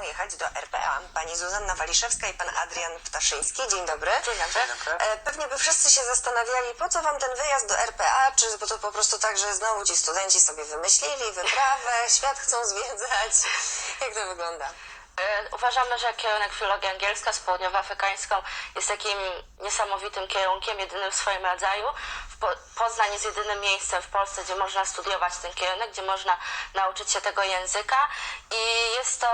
chcą jechać do RPA. Pani Zuzanna Waliszewska i pan Adrian Ptaszyński. Dzień dobry. Dzień dobry. Pewnie by wszyscy się zastanawiali, po co wam ten wyjazd do RPA, czy to po prostu tak, że znowu ci studenci sobie wymyślili wyprawę, świat chcą zwiedzać. Jak to wygląda? Uważamy, że kierunek filologii angielska z południowoafrykańską jest takim niesamowitym kierunkiem, jedynym w swoim rodzaju. Poznań jest jedynym miejscem w Polsce, gdzie można studiować ten kierunek, gdzie można nauczyć się tego języka i jest to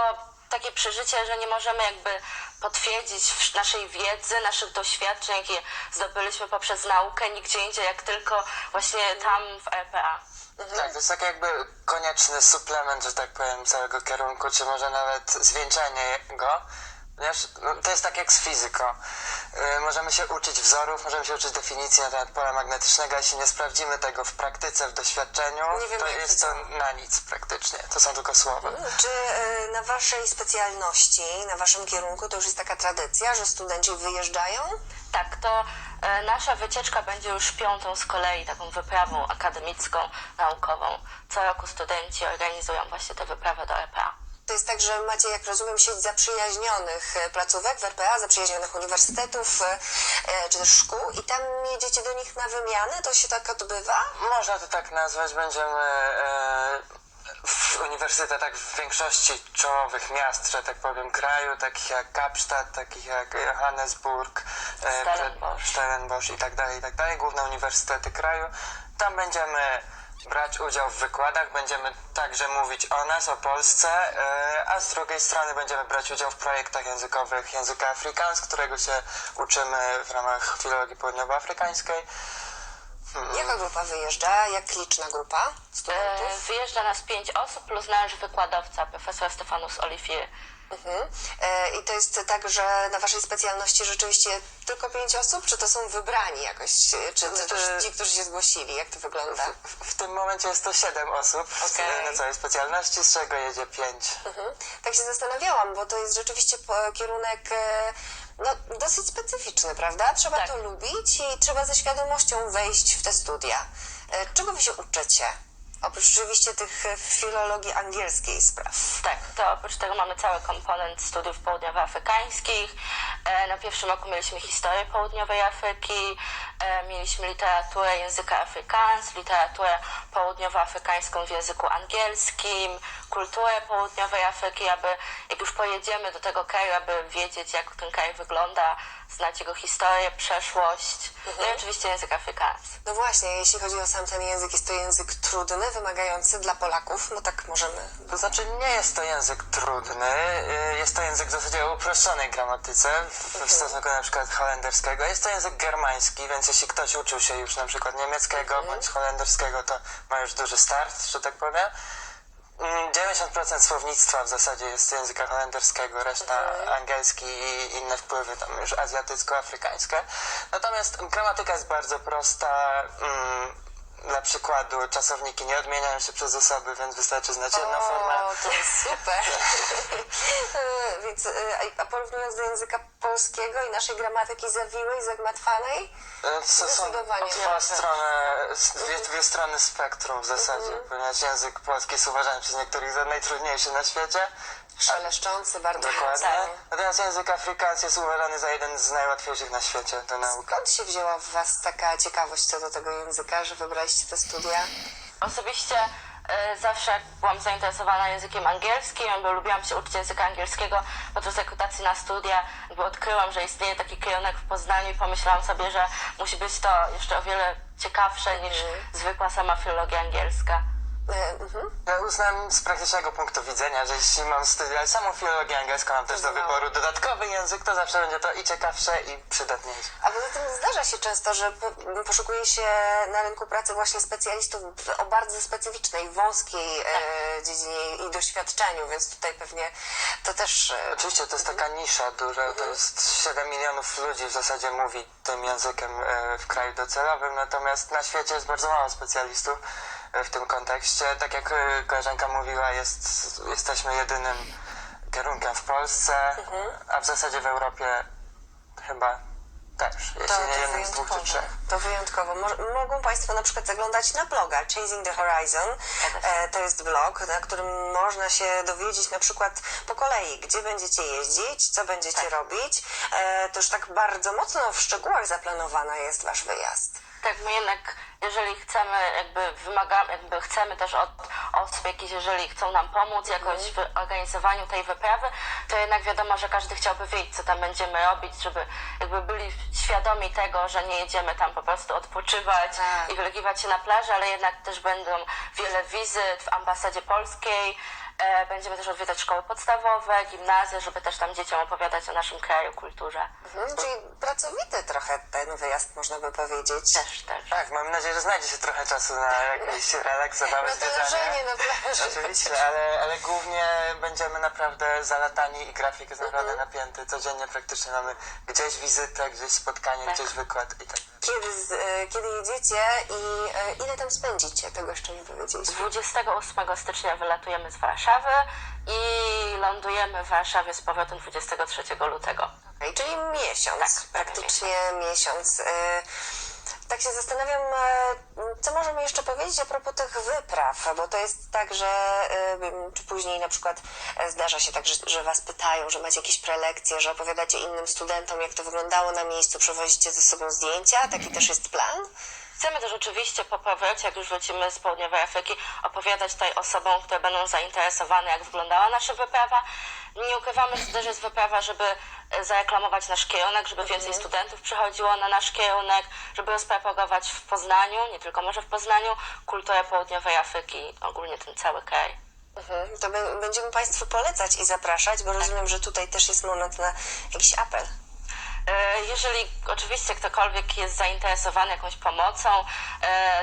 takie przeżycie, że nie możemy jakby potwierdzić naszej wiedzy, naszych doświadczeń, jakie zdobyliśmy poprzez naukę nigdzie indziej, jak tylko właśnie tam w RPA. Tak, to jest tak jakby konieczny suplement, że tak powiem, całego kierunku, czy może nawet zwieńczenie go. Ponieważ to jest tak jak z fizyką. Możemy się uczyć wzorów, możemy się uczyć definicji na temat pola magnetycznego, a jeśli nie sprawdzimy tego w praktyce, w doświadczeniu, to jest to na nic praktycznie. To są tylko słowa. Czy na waszej specjalności, na waszym kierunku to już jest taka tradycja, że studenci wyjeżdżają? Tak, to nasza wycieczka będzie już 5. z kolei taką wyprawą akademicką, naukową. Co roku studenci organizują właśnie tę wyprawę do RPA. To jest tak, że macie, jak rozumiem, sieć zaprzyjaźnionych placówek w RPA, zaprzyjaźnionych uniwersytetów czy też szkół i tam jedziecie do nich na wymianę? To się tak odbywa? Można to tak nazwać, będziemy w uniwersytetach w większości czołowych miast, że tak powiem, kraju, takich jak Kapsztad, takich jak Johannesburg, Stellenbosch i tak dalej, główne uniwersytety kraju. Tam będziemy brać udział w wykładach, będziemy także mówić o nas, o Polsce, a z drugiej strony będziemy brać udział w projektach językowych języka Afrikaans, którego się uczymy w ramach filologii południowoafrykańskiej. Jaka grupa wyjeżdża? Jak liczna grupa studentów? Wyjeżdża nas 5 osób plus nasz wykładowca, profesor Stefanus Olivier. I to jest tak, że na waszej specjalności rzeczywiście tylko 5 osób, czy to są wybrani jakoś, czy też ci, którzy się zgłosili? Jak to wygląda? W tym momencie jest to 7 osób na całej specjalności, z czego jedzie 5. Tak się zastanawiałam, bo to jest rzeczywiście kierunek dosyć specyficzny, prawda? Trzeba Tak. to lubić i trzeba ze świadomością wejść w te studia. Czego wy się uczycie? Oprócz oczywiście tych filologii angielskiej spraw. Tak, to oprócz tego mamy cały komponent studiów południowoafrykańskich. Na pierwszym roku mieliśmy historię południowej Afryki, mieliśmy literaturę języka Afrikaans, literaturę południowoafrykańską w języku angielskim, kulturę południowej Afryki, aby jak już pojedziemy do tego kraju, aby wiedzieć, jak ten kraj wygląda, znać jego historię, przeszłość, no i oczywiście język Afrikaans. No właśnie, jeśli chodzi o sam ten język, jest to język trudny, wymagający dla Polaków, no tak możemy. To znaczy nie jest to język trudny, jest to język w zasadzie o uproszczonej gramatyce w stosunku na przykład holenderskiego. Jest to język germański, więc jeśli ktoś uczył się już na przykład niemieckiego bądź holenderskiego, to ma już duży start, że tak powiem. 90% słownictwa w zasadzie jest z języka holenderskiego, reszta angielski i inne wpływy tam już azjatycko-afrykańskie. Natomiast gramatyka jest bardzo prosta. Dla przykładu czasowniki nie odmieniają się przez osoby, więc wystarczy znać jedną formę. O, to jest super. Więc, a porównując do języka polskiego i naszej gramatyki zawiłej, zagmatwanej, To są zdecydowanie. dwie strony spektrum w zasadzie, ponieważ język polski jest uważany przez niektórych za najtrudniejszy na świecie. szeleszczący, bardzo Dokładnie. mocny. Natomiast język Afrikaans jest uważany za jeden z najłatwiejszych na świecie do nauki. Skąd się wzięła w was taka ciekawość co do tego języka, że wybraliście te studia? Osobiście zawsze jak byłam zainteresowana językiem angielskim, bo lubiłam się uczyć języka angielskiego podczas rekrutacji na studia, bo odkryłam, że istnieje taki kierunek w Poznaniu i pomyślałam sobie, że musi być to jeszcze o wiele ciekawsze niż zwykła sama filologia angielska. Ja uznam z praktycznego punktu widzenia, że jeśli mam studiować samą filologię angielską, mam też do wyboru dodatkowy język, to zawsze będzie to i ciekawsze, i przydatniejsze. A poza tym zdarza się często, że poszukuje się na rynku pracy właśnie specjalistów o bardzo specyficznej, wąskiej dziedzinie i doświadczeniu, więc tutaj pewnie to też... Oczywiście to jest taka nisza duża, to jest 7 milionów ludzi w zasadzie mówi tym językiem w kraju docelowym, natomiast na świecie jest bardzo mało specjalistów w tym kontekście. Tak jak koleżanka mówiła, jesteśmy jedynym kierunkiem w Polsce, a w zasadzie w Europie chyba Też, jeśli nie jeden z dwóch czy trzech. To wyjątkowo. Mogą Państwo na przykład zaglądać na bloga Chasing the Horizon. To jest blog, na którym można się dowiedzieć na przykład po kolei, gdzie będziecie jeździć, co będziecie robić. To już tak bardzo mocno w szczegółach zaplanowana jest Wasz wyjazd. Tak, my jednak, jeżeli chcemy, chcemy też od osób jakieś, jeżeli chcą nam pomóc jakoś w organizowaniu tej wyprawy, to jednak wiadomo, że każdy chciałby wiedzieć, co tam będziemy robić, żeby byli świadomi tego, że nie jedziemy tam po prostu odpoczywać i wylegiwać się na plaży, ale jednak też będą wiele wizyt w ambasadzie polskiej. Będziemy też odwiedzać szkoły podstawowe, gimnazje, żeby też tam dzieciom opowiadać o naszym kraju, kulturze. Czyli pracowity trochę ten wyjazd, można by powiedzieć. Też. Tak, mam nadzieję, że znajdzie się trochę czasu na jakieś relaksowały Na to zwiedzanie. leżenie na plaży. Oczywiście, ale głównie będziemy naprawdę zalatani i grafik jest naprawdę napięty. Codziennie praktycznie mamy gdzieś wizytę, gdzieś spotkanie, gdzieś wykład i tak dalej. Kiedy jedziecie i ile tam spędzicie? Tego jeszcze nie powiedzieliśmy. 28 stycznia wylatujemy z Warszawy i lądujemy w Warszawie z powrotem 23 lutego. Czyli miesiąc, Tak, praktycznie miesiąc. Tak się zastanawiam, co możemy jeszcze powiedzieć a propos tych wypraw, bo to jest tak, że czy później na przykład zdarza się tak, że Was pytają, że macie jakieś prelekcje, że opowiadacie innym studentom, jak to wyglądało na miejscu, przewozicie ze sobą zdjęcia, taki też jest plan? Chcemy też oczywiście po powrocie, jak już wrócimy z Południowej Afryki, opowiadać tutaj osobom, które będą zainteresowane, jak wyglądała nasza wyprawa. Nie ukrywamy, że to też jest wyprawa, żeby zareklamować nasz kierunek, żeby więcej studentów przychodziło na nasz kierunek, żeby rozpropagować w Poznaniu, nie tylko może w Poznaniu, kulturę Południowej Afryki, ogólnie ten cały kraj. To będziemy Państwu polecać i zapraszać, bo rozumiem, że tutaj też jest moment na jakiś apel. Jeżeli oczywiście ktokolwiek jest zainteresowany jakąś pomocą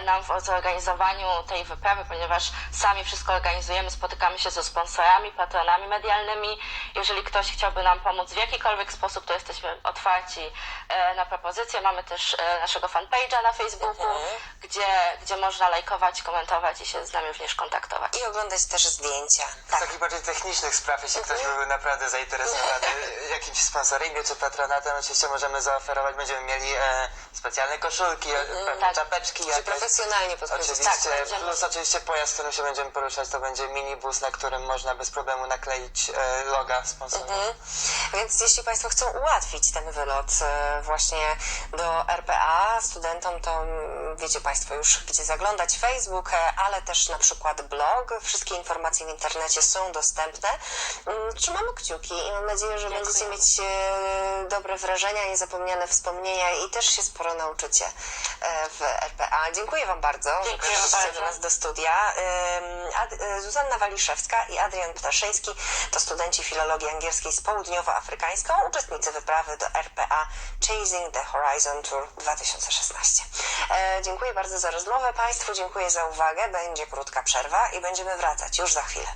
nam w zorganizowaniu tej wyprawy, ponieważ sami wszystko organizujemy, spotykamy się ze sponsorami, patronami medialnymi. Jeżeli ktoś chciałby nam pomóc w jakikolwiek sposób, to jesteśmy otwarci na propozycje. Mamy też naszego fanpage'a na Facebooku, gdzie można lajkować, komentować i się z nami również kontaktować. I oglądać też zdjęcia. Z takich bardziej technicznych spraw, jeśli ktoś byłby naprawdę zainteresowany jakimś sponsoringiem czy patronatem, oczywiście możemy zaoferować, będziemy mieli specjalne koszulki, pewne czapeczki Czy jakieś. profesjonalnie podchodzić. Oczywiście, będziemy. plus oczywiście pojazd, którym się będziemy poruszać, to będzie minibus, na którym można bez problemu nakleić loga sponsora. Więc jeśli Państwo chcą ułatwić ten wylot właśnie do RPA studentom, to wiecie Państwo już, gdzie zaglądać, Facebook, ale też na przykład blog. Wszystkie informacje w internecie są dostępne. Trzymamy kciuki i mam nadzieję, że będziecie mieć dobre wrażenia, niezapomniane wspomnienia i też się sporo nauczycie w RPA. Dziękuję Wam bardzo, że Dziękuję przyszliście bardzo. do nas do studia. Zuzanna Waliszewska i Adrian Ptaszyński to studenci filologii angielskiej z południowoafrykańską, uczestnicy wyprawy do RPA Chasing the Horizon Tour 2016. Dziękuję bardzo za rozmowę Państwu, dziękuję za uwagę. Będzie krótka przerwa i będziemy wracać już za chwilę.